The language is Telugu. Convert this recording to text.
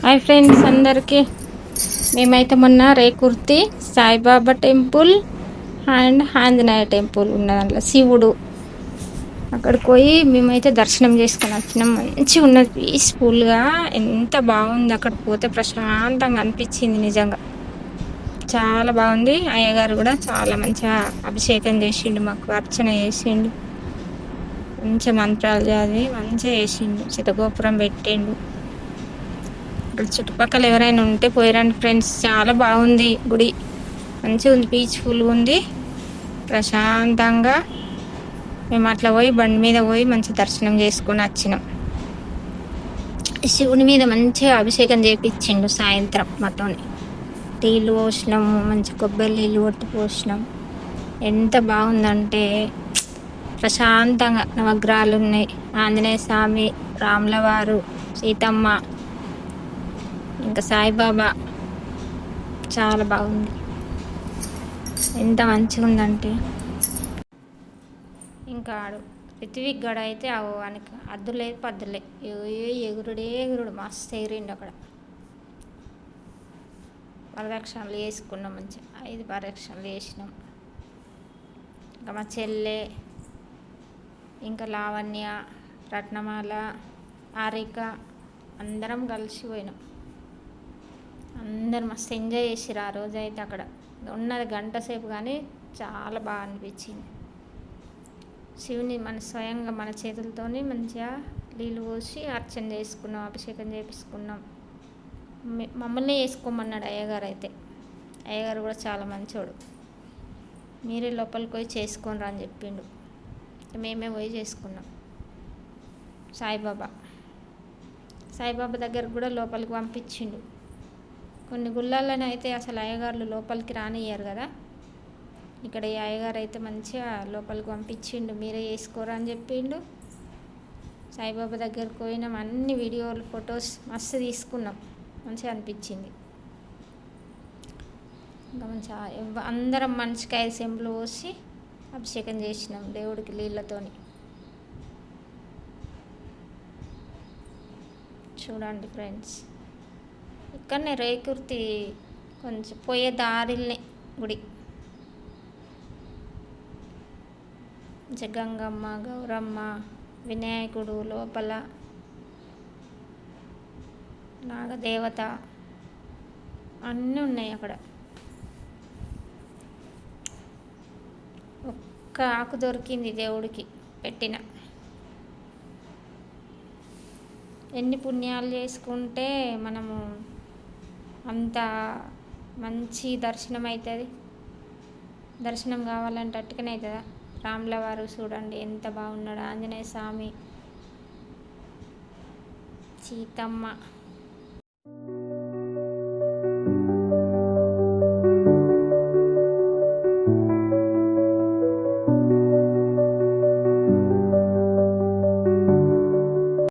హాయ్ ఫ్రెండ్స్ అందరికీ. మేమైతే మొన్న Rekurthi Saibaba temple and Anjaneya temple ఉన్న దాంట్లో శివుడు అక్కడికి పోయి మేమైతే దర్శనం చేసుకొని వచ్చినాం. మంచిగా ఉన్నది, పీస్ఫుల్గా. ఎంత బాగుంది అక్కడ పోతే, ప్రశాంతంగా అనిపించింది. నిజంగా చాలా బాగుంది. అయ్యగారు కూడా చాలా మంచిగా అభిషేకం చేసిండు, మాకు అర్చన చేసిండు, మంచిగా మంత్రాలు చదివి మంచిగా చేసిండు, చితగోపురం పెట్టిండు. ఇక్కడ చుట్టుపక్కల ఎవరైనా ఉంటే పోయిరండి ఫ్రెండ్స్, చాలా బాగుంది గుడి. మంచిగా ఉంది, పీస్ఫుల్గా ఉంది, ప్రశాంతంగా. మేము అట్లా పోయి బండి మీద పోయి మంచి దర్శనం చేసుకొని వచ్చినాం. శివుని మీద మంచిగా అభిషేకం చేపించిండు. సాయంత్రం మాతోని నీళ్ళు పోసినాము, మంచి కొబ్బరి నీళ్ళు కొట్టి పోసినాం. ఎంత బాగుందంటే ప్రశాంతంగా. నవగ్రహాలు ఉన్నాయి, ఆంజనేయ స్వామి, రాముల వారు, సీతమ్మ, ఇంకా సాయిబాబా. చాలా బాగుంది, ఎంత మంచిగా ఉందంటే. ఇంకా ఆడు రిత్విక్ గడ అయితే వానికి అద్దులేదు పద్దులే, ఎగురుడు మస్తు ఎగిరిండు అక్కడ. ప్రదక్షిణలు వేసుకున్నాం, మంచిగా 5 ప్రదక్షిణలు వేసినాం. ఇంకా మా చెల్లె, ఇంకా లావణ్య, రత్నమాల, హారిక అందరం కలిసి పోయినాం. అందరు మస్తు ఎంజాయ్ చేసిరు ఆ రోజు అయితే. అక్కడ ఉన్నది గంట సేపు, కానీ చాలా బాగా అనిపించింది. శివుని మన స్వయంగా మన చేతులతోని మంచిగా నీళ్ళు పోసి అర్చన చేసుకున్నాం, అభిషేకం చేపించుకున్నాం. మమ్మల్ని చేసుకోమన్నాడు అయ్యగారు అయితే. అయ్యగారు కూడా చాలా మంచోడు. మీరే లోపలికి పోయి చేసుకోనరా అని చెప్పిండు. మేమే పోయి చేసుకున్నాం. సాయిబాబా దగ్గర కూడా లోపలికి పంపించిండు. కొన్ని గుళ్ళల్లోనే అయితే అసలు అయ్యగారులు లోపలికి రానియ్యారు కదా. ఇక్కడ ఈ అయ్యగారు అయితే మంచిగా లోపలికి పంపించిండు, మీరే చేసుకోరా అని చెప్పిండు. సాయిబాబా దగ్గరకు పోయినాం, అన్ని వీడియోలు ఫొటోస్ మస్తు తీసుకున్నాం, మంచిగా అనిపించింది. ఇంకా మంచిగా అందరం మనిషికి 5 చెంబులు పోసి అభిషేకం చేసినాం దేవుడికి నీళ్ళతోని. చూడండి ఫ్రెండ్స్, ఇక్కడనే రేకుర్తి కొంచెం పోయే దారిల్నే గుడి. గంగమ్మ, గౌరమ్మ, వినాయకుడు, లోపల నాగదేవత అన్నీ ఉన్నాయి అక్కడ. ఒక్క ఆకు దొరికింది దేవుడికి పెట్టిన. ఎన్ని పుణ్యాలు చేసుకుంటే మనము అంత మంచి దర్శనం అవుతుంది. దర్శనం కావాలంటే అట్టుకనే అవుతుందా. రాముల వారు చూడండి ఎంత బాగున్నాడు, ఆంజనేయ స్వామి, సీతమ్మ.